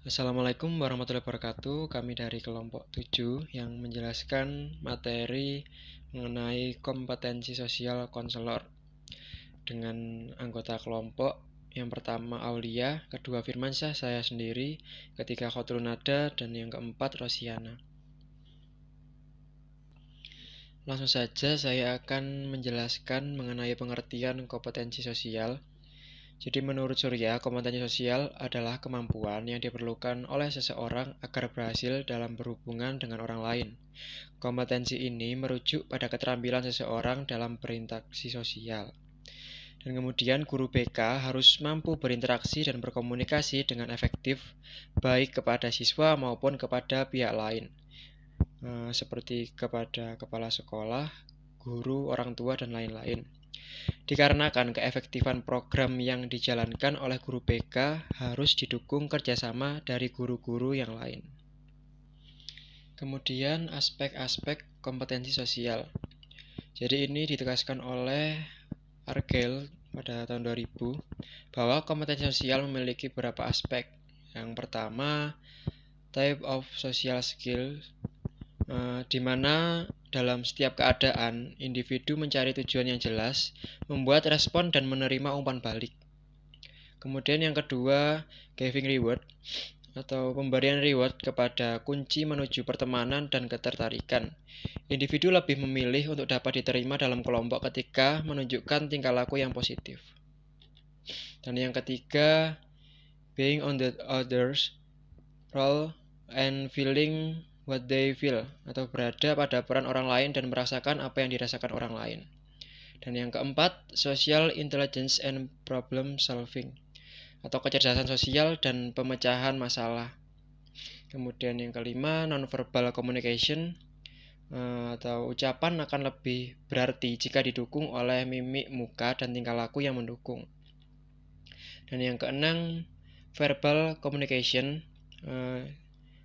Assalamualaikum warahmatullahi wabarakatuh. Kami dari kelompok 7 yang menjelaskan materi mengenai kompetensi sosial konselor dengan anggota kelompok yang pertama Aulia, kedua Firmansyah, saya sendiri, ketiga Khotrul Nada, dan yang keempat Rosiana. Langsung saja saya akan menjelaskan mengenai pengertian kompetensi sosial. Jadi menurut Surya, kompetensi sosial adalah kemampuan yang diperlukan oleh seseorang agar berhasil dalam berhubungan dengan orang lain. Kompetensi ini merujuk pada keterampilan seseorang dalam berinteraksi sosial. Dan kemudian guru BK harus mampu berinteraksi dan berkomunikasi dengan efektif, baik kepada siswa maupun kepada pihak lain, seperti kepada kepala sekolah, guru, orang tua, dan lain-lain. Dikarenakan keefektifan program yang dijalankan oleh guru BK harus didukung kerjasama dari guru-guru yang lain. Kemudian aspek-aspek kompetensi sosial. Jadi ini ditegaskan oleh Argel pada tahun 2000 bahwa kompetensi sosial memiliki beberapa aspek. Yang pertama, type of social skill, di mana dalam setiap keadaan, individu mencari tujuan yang jelas, membuat respon dan menerima umpan balik. Kemudian yang kedua, giving reward atau pemberian reward kepada kunci menuju pertemanan dan ketertarikan. Individu lebih memilih untuk dapat diterima dalam kelompok ketika menunjukkan tingkah laku yang positif. Dan yang ketiga, being on the others role and feeling what they feel, atau berada pada peran orang lain dan merasakan apa yang dirasakan orang lain. Dan yang keempat, social intelligence and problem solving, atau kecerdasan sosial dan pemecahan masalah. Kemudian yang kelima, non-verbal communication, atau ucapan akan lebih berarti jika didukung oleh mimik muka dan tingkah laku yang mendukung. Dan yang keenam, verbal communication.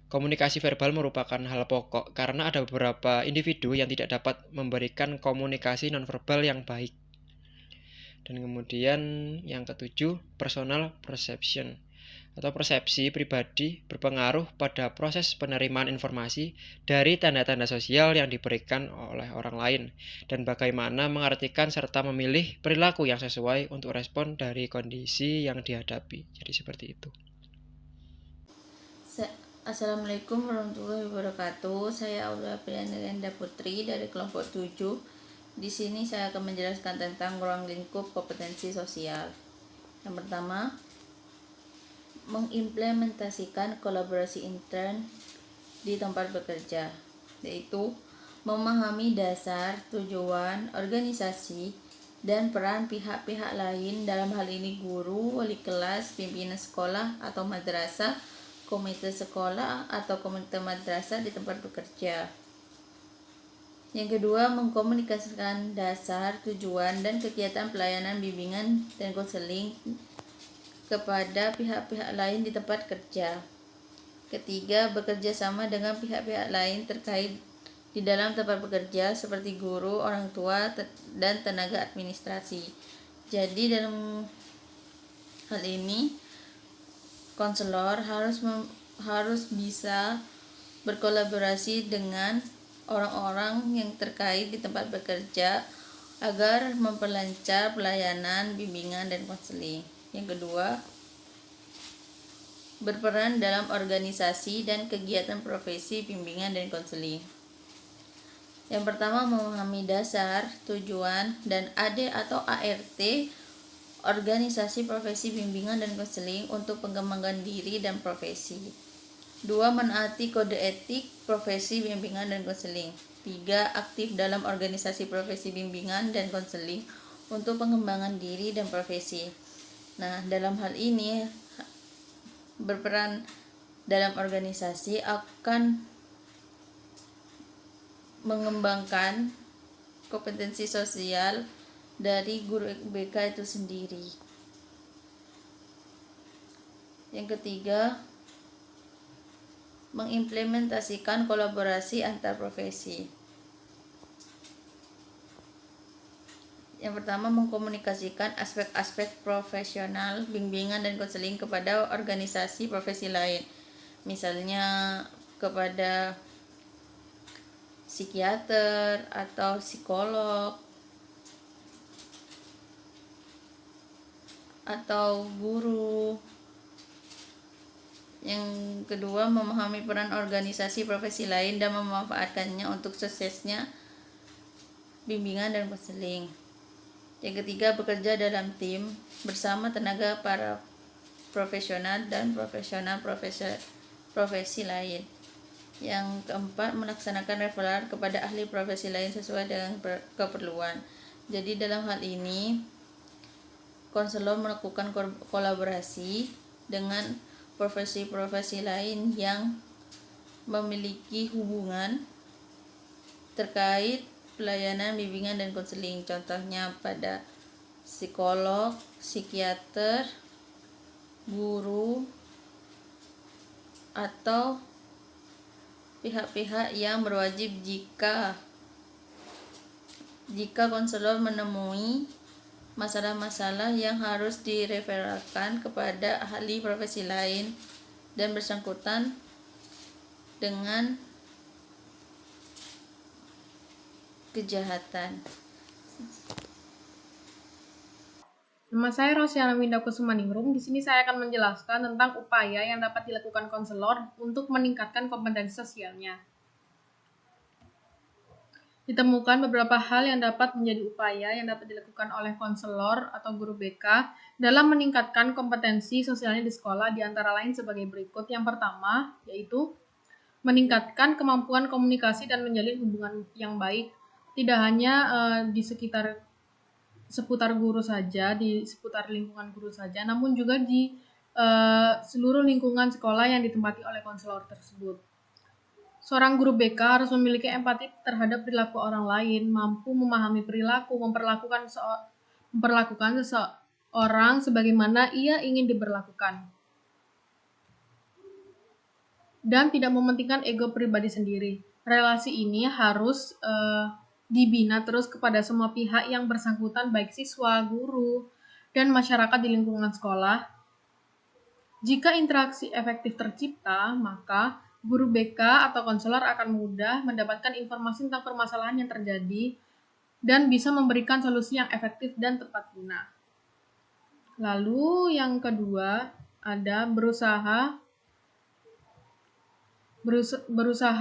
Komunikasi verbal merupakan hal pokok karena ada beberapa individu yang tidak dapat memberikan komunikasi nonverbal yang baik. Dan kemudian yang ketujuh, personal perception, atau persepsi pribadi berpengaruh pada proses penerimaan informasi dari tanda-tanda sosial yang diberikan oleh orang lain dan bagaimana mengartikan serta memilih perilaku yang sesuai untuk respon dari kondisi yang dihadapi. Jadi seperti itu. Assalamualaikum warahmatullahi wabarakatuh. Saya Aulia Priyanirenda Putri dari kelompok 7. Di sini saya akan menjelaskan tentang ruang lingkup kompetensi sosial. Yang pertama, mengimplementasikan kolaborasi intern di tempat bekerja, yaitu memahami dasar, tujuan, organisasi, dan peran pihak-pihak lain, dalam hal ini guru, wali kelas, pimpinan sekolah atau madrasah, komite sekolah atau komite madrasah di tempat bekerja. Yang kedua, mengkomunikasikan dasar, tujuan, dan kegiatan pelayanan bimbingan dan konseling kepada pihak-pihak lain di tempat kerja. Ketiga, bekerja sama dengan pihak-pihak lain terkait di dalam tempat bekerja seperti guru, orang tua, dan tenaga administrasi. Jadi dalam hal ini konselor harus bisa berkolaborasi dengan orang-orang yang terkait di tempat bekerja agar memperlancar pelayanan, bimbingan, dan konseling. Yang kedua, berperan dalam organisasi dan kegiatan profesi bimbingan dan konseling. Yang pertama, memahami dasar, tujuan, dan AD atau ART organisasi profesi bimbingan dan konseling untuk pengembangan diri dan profesi. 2. Menaati kode etik profesi bimbingan dan konseling. 3. Aktif dalam organisasi profesi bimbingan dan konseling untuk pengembangan diri dan profesi. Nah, dalam hal ini berperan dalam organisasi akan mengembangkan kompetensi sosial dari guru BK itu sendiri. Yang ketiga, mengimplementasikan kolaborasi antar profesi. Yang pertama, mengkomunikasikan aspek-aspek profesional, bimbingan, dan konseling kepada organisasi profesi lain. misalnya kepada psikiater atau psikolog atau guru. Yang kedua, memahami peran organisasi profesi lain dan memanfaatkannya untuk suksesnya bimbingan dan konseling. Yang ketiga, bekerja dalam tim bersama tenaga para profesional dan profesional profesi lain. Yang keempat, melaksanakan referral kepada ahli profesi lain sesuai dengan keperluan. Jadi dalam hal ini, konselor melakukan kolaborasi dengan profesi-profesi lain yang memiliki hubungan terkait pelayanan bimbingan dan konseling. Contohnya pada psikolog, psikiater, guru, atau pihak-pihak yang berwajib jika konselor menemui masalah-masalah yang harus direferalkan kepada ahli profesi lain dan bersangkutan dengan kejahatan. Nama saya Rosyana Winda Kusumaningrum. Di sini saya akan menjelaskan tentang upaya yang dapat dilakukan konselor untuk meningkatkan kompetensi sosialnya. Ditemukan beberapa hal yang dapat menjadi upaya yang dapat dilakukan oleh konselor atau guru BK dalam meningkatkan kompetensi sosialnya di sekolah, di antara lain sebagai berikut. Yang pertama, yaitu meningkatkan kemampuan komunikasi dan menjalin hubungan yang baik, tidak hanya di seputar guru saja, di seputar lingkungan guru saja, namun juga di seluruh lingkungan sekolah yang ditempati oleh konselor tersebut. Seorang guru BK harus memiliki empati terhadap perilaku orang lain, mampu memahami perilaku, memperlakukan seseorang sebagaimana ia ingin diperlakukan, dan tidak mementingkan ego pribadi sendiri. Relasi ini harus dibina terus kepada semua pihak yang bersangkutan, baik siswa, guru, dan masyarakat di lingkungan sekolah. Jika interaksi efektif tercipta, maka guru BK atau konselor akan mudah mendapatkan informasi tentang permasalahan yang terjadi dan bisa memberikan solusi yang efektif dan tepat guna. Lalu yang kedua ada berusaha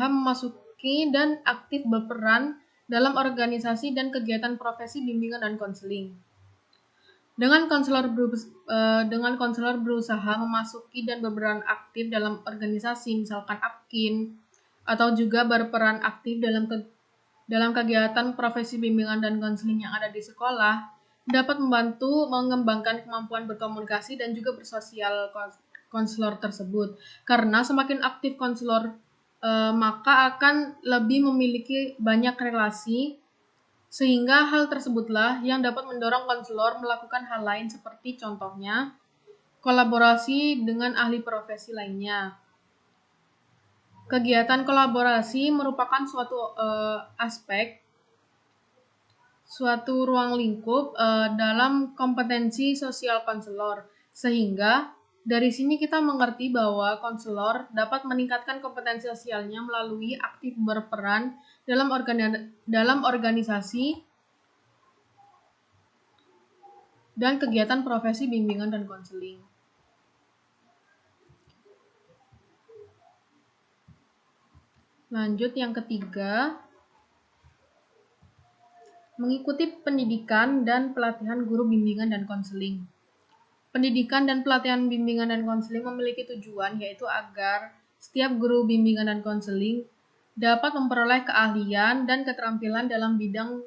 memasuki dan aktif berperan dalam organisasi dan kegiatan profesi bimbingan dan konseling. Dengan konselor berusaha memasuki dan berperan aktif dalam organisasi, misalkan APKIN, atau juga berperan aktif dalam kegiatan profesi bimbingan dan konseling yang ada di sekolah, dapat membantu mengembangkan kemampuan berkomunikasi dan juga bersosial konselor tersebut. Karena semakin aktif konselor, maka akan lebih memiliki banyak relasi, sehingga hal tersebutlah yang dapat mendorong konselor melakukan hal lain seperti contohnya kolaborasi dengan ahli profesi lainnya. Kegiatan kolaborasi merupakan suatu ruang lingkup dalam kompetensi sosial konselor, sehingga dari sini kita mengerti bahwa konselor dapat meningkatkan kompetensi sosialnya melalui aktif berperan dalam organisasi dan kegiatan profesi bimbingan dan konseling. Lanjut yang ketiga, mengikuti pendidikan dan pelatihan guru bimbingan dan konseling. Pendidikan dan pelatihan bimbingan dan konseling memiliki tujuan, yaitu agar setiap guru bimbingan dan konseling dapat memperoleh keahlian dan keterampilan dalam bidang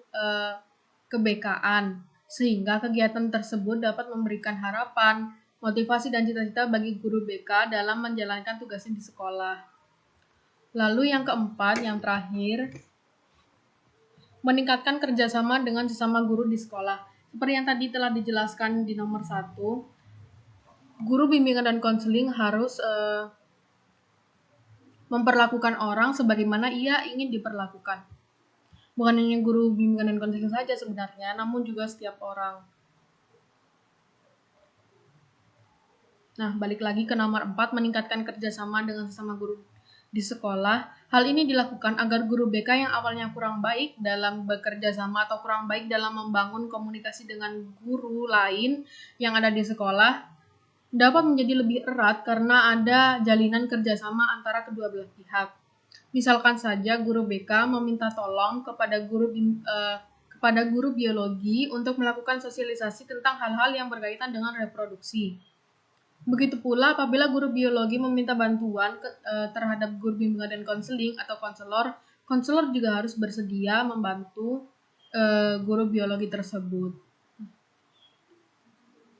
ke-BK-an, sehingga kegiatan tersebut dapat memberikan harapan, motivasi, dan cita-cita bagi guru BK dalam menjalankan tugasnya di sekolah. Lalu yang keempat, yang terakhir, meningkatkan kerjasama dengan sesama guru di sekolah. Seperti yang tadi telah dijelaskan di nomor 1, guru bimbingan dan konseling harus memperlakukan orang sebagaimana ia ingin diperlakukan. Bukan hanya guru bimbingan dan konseling saja sebenarnya, namun juga setiap orang. Nah, balik lagi ke nomor 4, meningkatkan kerjasama dengan sesama guru di sekolah. Hal ini dilakukan agar guru BK yang awalnya kurang baik dalam bekerja sama atau kurang baik dalam membangun komunikasi dengan guru lain yang ada di sekolah dapat menjadi lebih erat karena ada jalinan kerjasama antara kedua belah pihak. Misalkan saja guru BK meminta tolong kepada guru biologi untuk melakukan sosialisasi tentang hal-hal yang berkaitan dengan reproduksi. Begitu pula apabila guru biologi meminta bantuan terhadap guru bimbingan dan konseling atau konselor juga harus bersedia membantu guru biologi tersebut.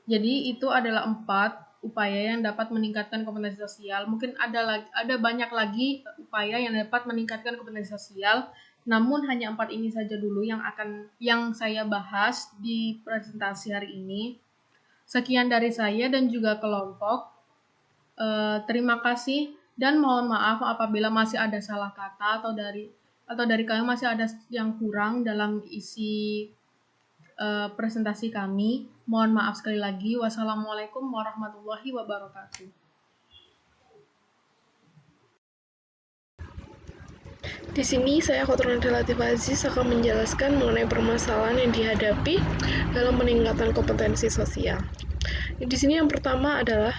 Jadi itu adalah 4 upaya yang dapat meningkatkan kompetensi sosial. Mungkin ada banyak lagi upaya yang dapat meningkatkan kompetensi sosial, namun hanya 4 ini saja dulu yang saya bahas di presentasi hari ini. Sekian dari saya dan juga kelompok. Terima kasih dan mohon maaf apabila masih ada salah kata atau dari kalian masih ada yang kurang dalam isi presentasi kami. Mohon maaf sekali lagi. Wassalamualaikum warahmatullahi wabarakatuh. Di sini saya Khotrunada Latif Aziz akan menjelaskan mengenai permasalahan yang dihadapi dalam meningkatkan kompetensi sosial. Di sini yang pertama adalah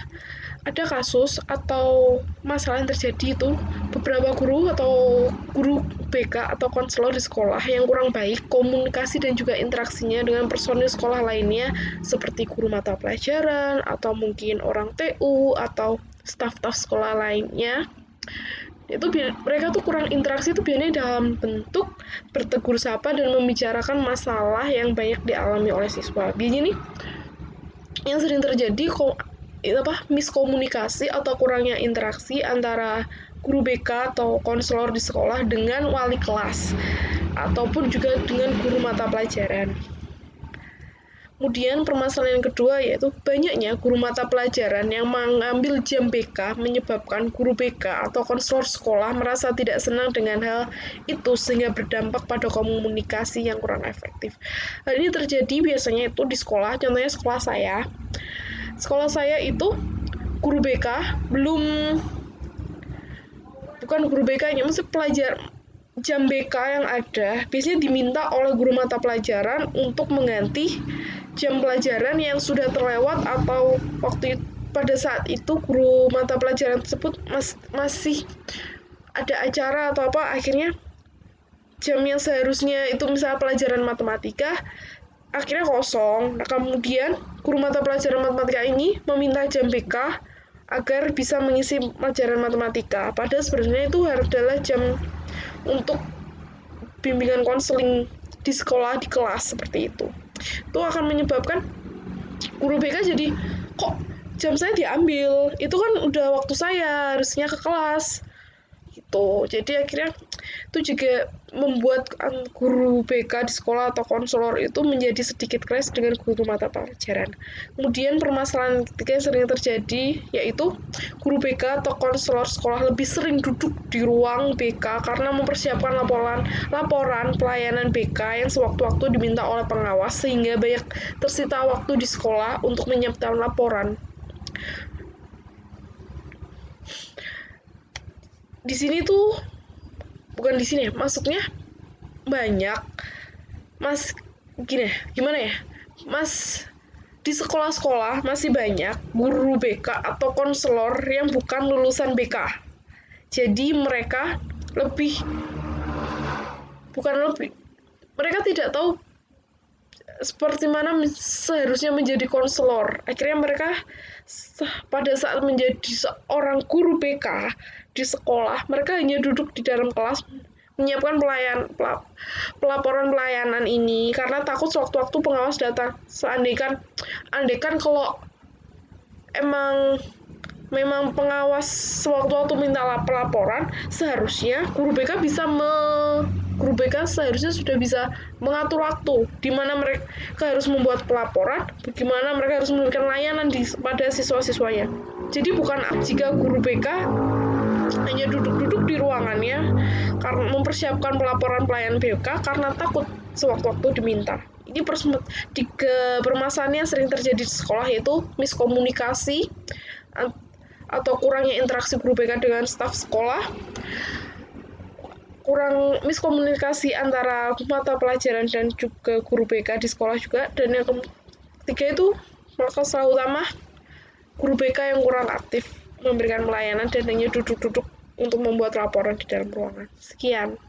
ada kasus atau masalah yang terjadi itu beberapa guru atau guru BK atau konselor di sekolah yang kurang baik komunikasi dan juga interaksinya dengan personil sekolah lainnya seperti guru mata pelajaran atau mungkin orang TU atau staf-staf sekolah lainnya. Itu mereka tuh kurang interaksi itu biasanya dalam bentuk bertegur sapa dan membicarakan masalah yang banyak dialami oleh siswa. Biasanya nih yang sering terjadi miskomunikasi atau kurangnya interaksi antara guru BK atau konselor di sekolah dengan wali kelas ataupun juga dengan guru mata pelajaran. Kemudian permasalahan yang kedua yaitu banyaknya guru mata pelajaran yang mengambil jam BK menyebabkan guru BK atau konselor sekolah merasa tidak senang dengan hal itu sehingga berdampak pada komunikasi yang kurang efektif. Hal ini terjadi biasanya itu di sekolah, contohnya sekolah saya. Sekolah saya itu guru BK bukan guru BK-nya, maksud pelajar jam BK yang ada biasanya diminta oleh guru mata pelajaran untuk mengganti jam pelajaran yang sudah terlewat atau pada saat itu guru mata pelajaran tersebut masih ada acara atau apa, akhirnya jam yang seharusnya itu misalnya pelajaran matematika akhirnya kosong. Nah, kemudian guru mata pelajaran matematika ini meminta jam BK agar bisa mengisi pelajaran matematika. Padahal sebenarnya itu adalah jam untuk bimbingan konseling di sekolah, di kelas, seperti itu. Itu akan menyebabkan guru BK jadi, kok jam saya diambil? Itu kan udah waktu saya, harusnya ke kelas. Gitu. Jadi akhirnya itu juga membuat guru BK di sekolah atau konselor itu menjadi sedikit keras dengan guru mata pelajaran. Kemudian permasalahan ketiga yang sering terjadi yaitu guru BK atau konselor sekolah lebih sering duduk di ruang BK karena mempersiapkan laporan pelayanan BK yang sewaktu-waktu diminta oleh pengawas sehingga banyak tersita waktu di sekolah untuk menyiapkan laporan. Di sini tuh bukan di sini, maksudnya banyak di sekolah-sekolah masih banyak guru BK atau konselor yang bukan lulusan BK. Jadi mereka mereka tidak tahu seperti mana seharusnya menjadi konselor. Akhirnya mereka pada saat menjadi seorang guru BK di sekolah, mereka hanya duduk di dalam kelas menyiapkan pelaporan pelayanan ini karena takut sewaktu-waktu pengawas datang. Andaikan kalau memang pengawas sewaktu-waktu minta laporan, seharusnya guru BK seharusnya sudah bisa mengatur waktu di mana mereka harus membuat pelaporan, bagaimana mereka harus memberikan layanan pada siswa-siswanya. Jadi bukan jika guru BK hanya duduk-duduk di ruangannya karena mempersiapkan pelaporan pelayanan BK karena takut sewaktu-waktu diminta. Ini permasalahan yang sering terjadi di sekolah yaitu miskomunikasi, atau kurangnya interaksi guru BK dengan staf sekolah, kurang miskomunikasi antara mata pelajaran dan juga guru BK di sekolah juga. Dan yang ketiga itu masalah utama guru BK yang kurang aktif memberikan pelayanan dan hanya duduk-duduk untuk membuat laporan di dalam ruangan. Sekian.